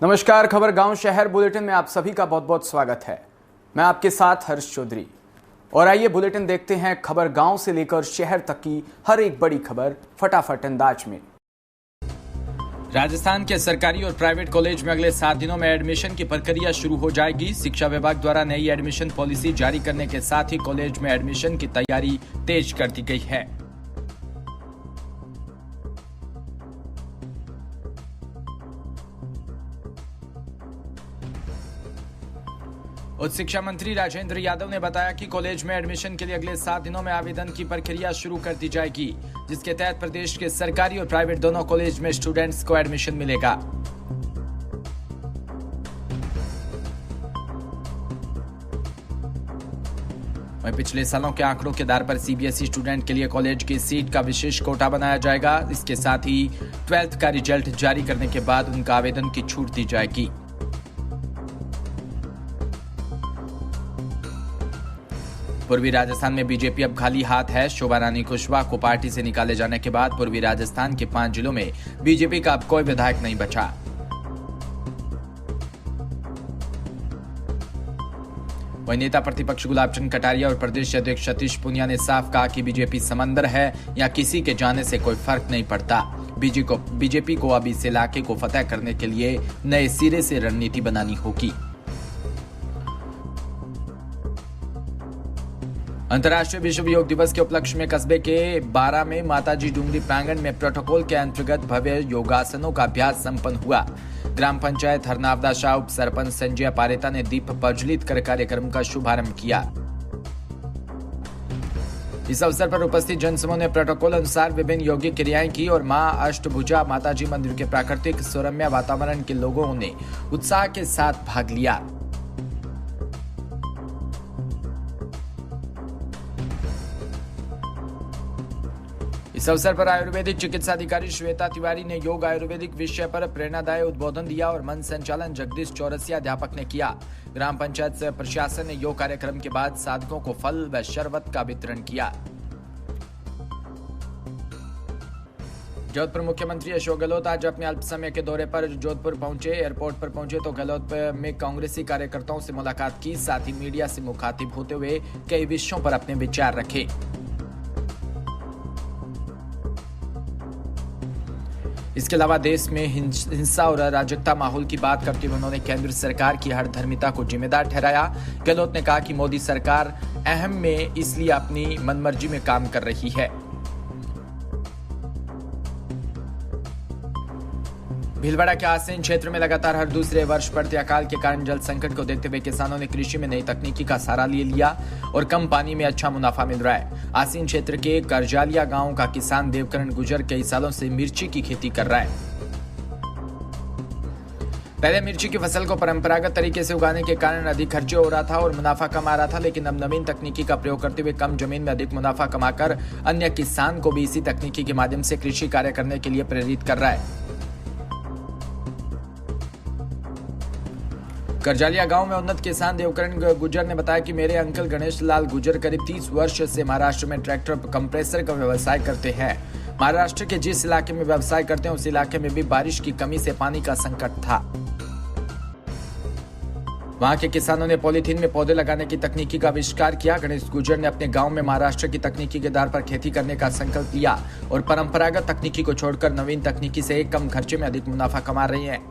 नमस्कार, खबर गांव शहर बुलेटिन में आप सभी का बहुत बहुत स्वागत है। मैं आपके साथ हर्ष चौधरी और आइए बुलेटिन देखते हैं खबर गांव से लेकर शहर तक की हर एक बड़ी खबर फटाफट अंदाज में। राजस्थान के सरकारी और प्राइवेट कॉलेज में अगले 7 दिनों में एडमिशन की प्रक्रिया शुरू हो जाएगी। शिक्षा विभाग द्वारा नई एडमिशन पॉलिसी जारी करने के साथ ही कॉलेज में एडमिशन की तैयारी तेज कर दी गई है। उच्च शिक्षा मंत्री राजेंद्र यादव ने बताया कि कॉलेज में एडमिशन के लिए अगले 7 दिनों में आवेदन की प्रक्रिया शुरू कर दी जाएगी, जिसके तहत प्रदेश के सरकारी और प्राइवेट दोनों कॉलेज में स्टूडेंट्स को एडमिशन मिलेगा। वहीं पिछले सालों के आंकड़ों के आधार पर सीबीएसई स्टूडेंट के लिए कॉलेज की सीट का विशेष कोटा बनाया जाएगा। इसके साथ ही 12th का रिजल्ट जारी करने के बाद उनका आवेदन की छूट दी जाएगी। पूर्वी राजस्थान में बीजेपी अब खाली हाथ है। शोभा रानी कुशवाहा को पार्टी से निकाले जाने के बाद पूर्वी राजस्थान के 5 जिलों में बीजेपी का अब कोई विधायक नहीं बचा। वहीं नेता प्रतिपक्ष गुलाब चंद कटारिया और प्रदेश अध्यक्ष सतीश पूनिया ने साफ कहा कि बीजेपी समंदर है, या किसी के जाने से कोई फर्क नहीं पड़ता। बीजेपी को अब इस इलाके को फतह करने के लिए नए सिरे से रणनीति बनानी होगी। अंतर्राष्ट्रीय विश्व योग दिवस के उपलक्ष्य में कस्बे के 12 में माताजी डूंगरी प्रांगण में प्रोटोकॉल के अंतर्गत भव्य योगासनों का अभ्यास संपन्न हुआ। ग्राम पंचायत हरनावदा शाह उप सरपंच संजय पारेता ने दीप प्रज्वलित कर कार्यक्रम का शुभारंभ किया। इस अवसर पर उपस्थित जनसमूह ने प्रोटोकॉल अनुसार विभिन्न योगिक क्रियाएं की और मां अष्टभुजा माताजी मंदिर के प्राकृतिक सौरम्य वातावरण के लोगों ने उत्साह के साथ भाग लिया। इस अवसर पर आयुर्वेदिक चिकित्सा अधिकारी श्वेता तिवारी ने योग आयुर्वेदिक विषय पर प्रेरणादायी उद्बोधन दिया और मंच संचालन जगदीश चौरसिया अध्यापक ने किया। ग्राम पंचायत प्रशासन ने योग कार्यक्रम के बाद साधकों को फल व शरबत का वितरण किया। जोधपुर मुख्यमंत्री अशोक गहलोत आज अपने अल्प समय के दौरे पर जोधपुर पहुंचे। एयरपोर्ट पर पहुंचे तो गहलोत में कांग्रेसी कार्यकर्ताओं से मुलाकात की, साथ ही मीडिया से मुखातिब होते हुए कई विषयों पर अपने विचार रखे। इसके अलावा देश में हिंसा और अराजकता माहौल की बात करते हुए उन्होंने केंद्र सरकार की हरधर्मिता को जिम्मेदार ठहराया। गहलोत ने कहा कि मोदी सरकार अहम में इसलिए अपनी मनमर्जी में काम कर रही है। भीलवाड़ा के आसीन क्षेत्र में लगातार हर दूसरे वर्ष बढ़ते अकाल के कारण जल संकट को देखते हुए किसानों ने कृषि में नई तकनीकी का सहारा ले लिया और कम पानी में अच्छा मुनाफा मिल रहा है। आसीन क्षेत्र के करजालिया गांव का किसान देवकरण गुजर कई सालों से मिर्ची की खेती कर रहा है। पहले मिर्ची की फसल को परंपरागत तरीके से उगाने के कारण अधिक खर्चे हो रहा था और मुनाफा कम आ रहा था, लेकिन अब नवीन तकनीकी का प्रयोग करते हुए कम जमीन में अधिक मुनाफा कमाकर अन्य किसान को भी इसी तकनीकी के माध्यम से कृषि कार्य करने के लिए प्रेरित कर रहा है। करजालिया गांव में उन्नत किसान देवकरण गुजर ने बताया कि मेरे अंकल गणेश लाल गुजर करीब 30 वर्ष से महाराष्ट्र में ट्रैक्टर कंप्रेसर का व्यवसाय करते हैं। महाराष्ट्र के जिस इलाके में व्यवसाय करते हैं उस इलाके में भी बारिश की कमी से पानी का संकट था। वहां के किसानों ने पॉलीथीन में पौधे लगाने की तकनीकी का आविष्कार किया। गणेश गुजर ने अपने गांव में महाराष्ट्र की तकनीकी के आधार पर खेती करने का संकल्प लिया और परंपरागत तकनीकी को छोड़कर नवीन तकनीकी से कम खर्चे में अधिक मुनाफा कमा रही है।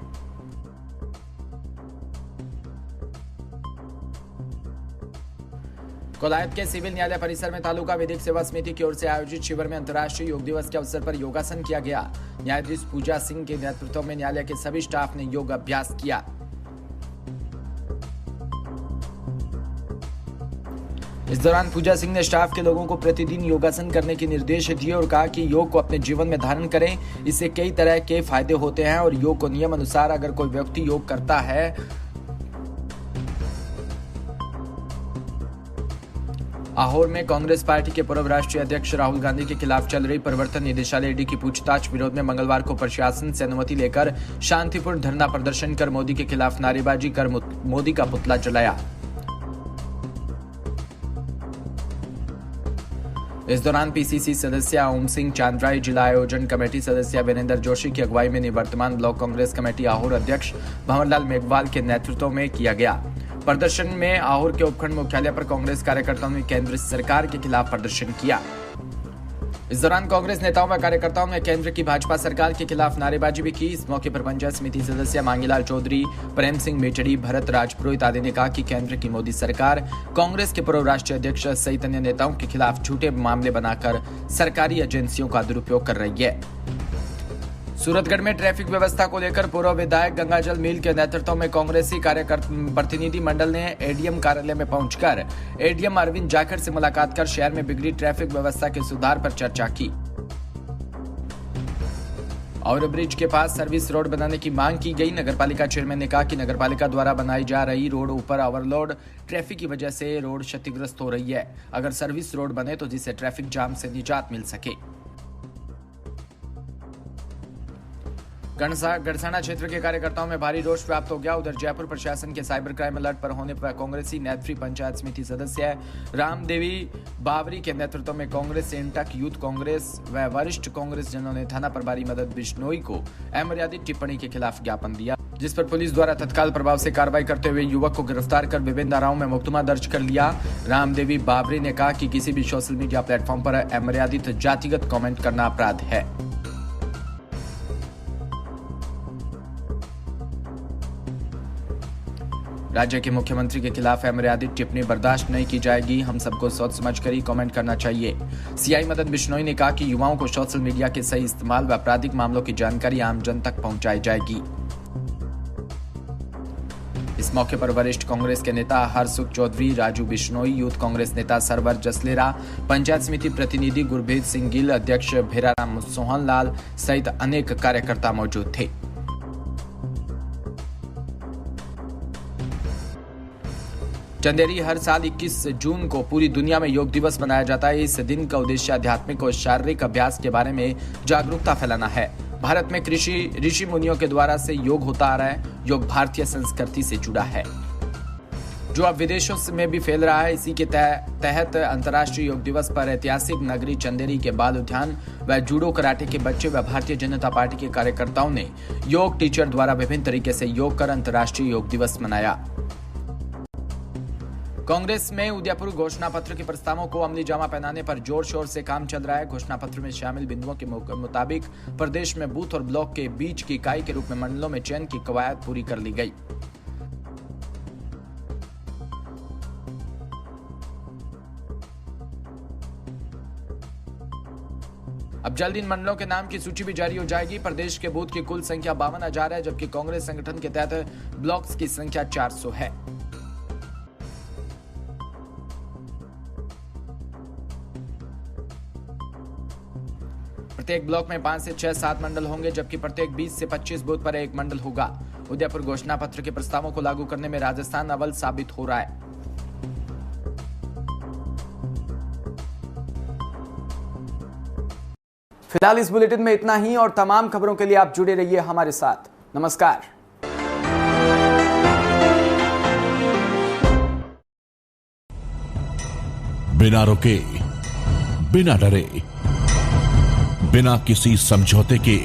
कोलायत के सिविल न्यायालय परिसर में तालुका विधिक सेवा समिति की ओर से आयोजित शिविर में अंतर्राष्ट्रीय योग दिवस के अवसर पर योगासन किया गया। न्यायाधीश पूजा सिंह के नेतृत्व में न्यायालय के सभी स्टाफ ने योग अभ्यास किया। इस दौरान पूजा सिंह ने स्टाफ के लोगों को प्रतिदिन योगासन करने के निर्देश दिए और कहा कि योग को अपने जीवन में धारण करें। इससे कई तरह के फायदे होते हैं और योग को नियम अनुसार अगर कोई व्यक्ति योग करता है। आहोर में कांग्रेस पार्टी के पूर्व राष्ट्रीय अध्यक्ष राहुल गांधी के खिलाफ चल रही प्रवर्तन निदेशालय ईडी की पूछताछ विरोध में मंगलवार को प्रशासन से अनुमति लेकर शांतिपूर्ण धरना प्रदर्शन कर मोदी के खिलाफ नारेबाजी कर मोदी का पुतला जलाया। इस दौरान पीसीसी सदस्य ओम सिंह चांद्राई, जिला आयोजन कमेटी सदस्य वीरेंद्र जोशी की अगुवाई में निवर्तमान ब्लॉक कांग्रेस कमेटी आहोर अध्यक्ष भंवरलाल मेघवाल के नेतृत्व में किया गया। प्रदर्शन में आहोर के उपखंड मुख्यालय पर कांग्रेस कार्यकर्ताओं ने केंद्र सरकार के खिलाफ प्रदर्शन किया। इस दौरान कांग्रेस नेताओं व कार्यकर्ताओं ने केंद्र की भाजपा सरकार के खिलाफ नारेबाजी भी की। इस मौके पर पंचायत समिति सदस्य मांगीलाल चौधरी, प्रेम सिंह मेचड़ी, भरत राजपुरोहित आदि ने कहा कि केंद्र की मोदी सरकार कांग्रेस के पूर्व राष्ट्रीय अध्यक्ष सहित अन्य नेताओं के खिलाफ झूठे मामले बनाकर सरकारी एजेंसियों का दुरुपयोग कर रही है। सूरतगढ़ में ट्रैफिक व्यवस्था को लेकर पूर्व विधायक गंगाजल मील के नेतृत्व में कांग्रेसी प्रतिनिधि मंडल ने एडीएम कार्यालय में पहुंचकर एडीएम अरविंद जाखड़ से मुलाकात कर शहर में बिगड़ी ट्रैफिक व्यवस्था के सुधार पर चर्चा की और ब्रिज के पास सर्विस रोड बनाने की मांग की गई। नगरपालिका चेयरमैन ने कहा कि नगरपालिका द्वारा बनाई जा रही रोड ऊपर ओवरलोड ट्रैफिक की वजह से रोड क्षतिग्रस्त हो रही है। अगर सर्विस रोड बने तो जिससे ट्रैफिक जाम से निजात मिल सके। गड़साना क्षेत्र के कार्यकर्ताओं में भारी रोष व्याप्त हो गया। उधर जयपुर प्रशासन के साइबर क्राइम अलर्ट पर होने पर कांग्रेसी नेत्री पंचायत समिति सदस्य रामदेवी बावरी के नेतृत्व में कांग्रेस, इंटक, यूथ कांग्रेस व वरिष्ठ कांग्रेस जनों ने थाना प्रभारी मदद बिश्नोई को अमर्यादित टिप्पणी के खिलाफ ज्ञापन दिया, जिस पर पुलिस द्वारा तत्काल प्रभाव से कार्रवाई करते हुए युवक को गिरफ्तार कर विभिन्न धाराओं में मुकदमा दर्ज कर लिया। रामदेवी बावरी ने कहा कि किसी भी सोशल मीडिया प्लेटफॉर्म पर अमर्यादित जातिगत कमेंट करना अपराध है। राज्य के मुख्यमंत्री के खिलाफ अमर्यादित टिप्पणी बर्दाश्त नहीं की जाएगी। हम सबको सोच समझकर ही कमेंट करना चाहिए। सीआई मदन बिश्नोई ने कहा कि युवाओं को सोशल मीडिया के सही इस्तेमाल व आपराधिक मामलों की जानकारी आम जन तक पहुंचाई जाएगी। इस मौके पर वरिष्ठ कांग्रेस के नेता हरसुख चौधरी, राजू बिश्नोई, यूथ कांग्रेस नेता सरवर जसलेरा, पंचायत समिति प्रतिनिधि गुरभेज सिंह गिल, अध्यक्ष भेराराम सोहन लाल सहित अनेक कार्यकर्ता मौजूद थे। चंदेरी हर साल 21 जून को पूरी दुनिया में योग दिवस मनाया जाता है। इस दिन का उद्देश्य आध्यात्मिक और शारीरिक अभ्यास के बारे में जागरूकता फैलाना है। भारत में ऋषि मुनियों के द्वारा से योग होता आ रहा है। योग भारतीय संस्कृति से जुड़ा है जो अब विदेशों में भी फैल रहा है। इसी के तहत अंतर्राष्ट्रीय योग दिवस पर ऐतिहासिक नगरी चंदेरी के बाल उद्यान व जूडो कराटे के बच्चे व भारतीय जनता पार्टी के कार्यकर्ताओं ने योग टीचर द्वारा विभिन्न तरीके से योग कर अंतर्राष्ट्रीय योग दिवस मनाया। कांग्रेस में उदयपुर घोषणा पत्र के प्रस्तावों को अमली जामा पहनाने पर जोर शोर से काम चल रहा है। घोषणा पत्र में शामिल बिंदुओं के मुताबिक प्रदेश में बूथ और ब्लॉक के बीच की इकाई के रूप में मंडलों में चयन की कवायद पूरी कर ली गई। अब जल्द इन मंडलों के नाम की सूची भी जारी हो जाएगी। प्रदेश के बूथ की कुल संख्या 52,000 है, जबकि कांग्रेस संगठन के तहत ब्लॉक्स की संख्या 400 है। प्रत्येक ब्लॉक में 5 से 6, 7 मंडल होंगे, जबकि प्रत्येक 20 से 25 बूथ पर एक मंडल होगा। उदयपुर घोषणा पत्र के प्रस्तावों को लागू करने में राजस्थान अव्वल साबित हो रहा है। फिलहाल इस बुलेटिन में इतना ही और तमाम खबरों के लिए आप जुड़े रहिए हमारे साथ। नमस्कार। बिना रुके, बिना डरे, बिना किसी समझौते के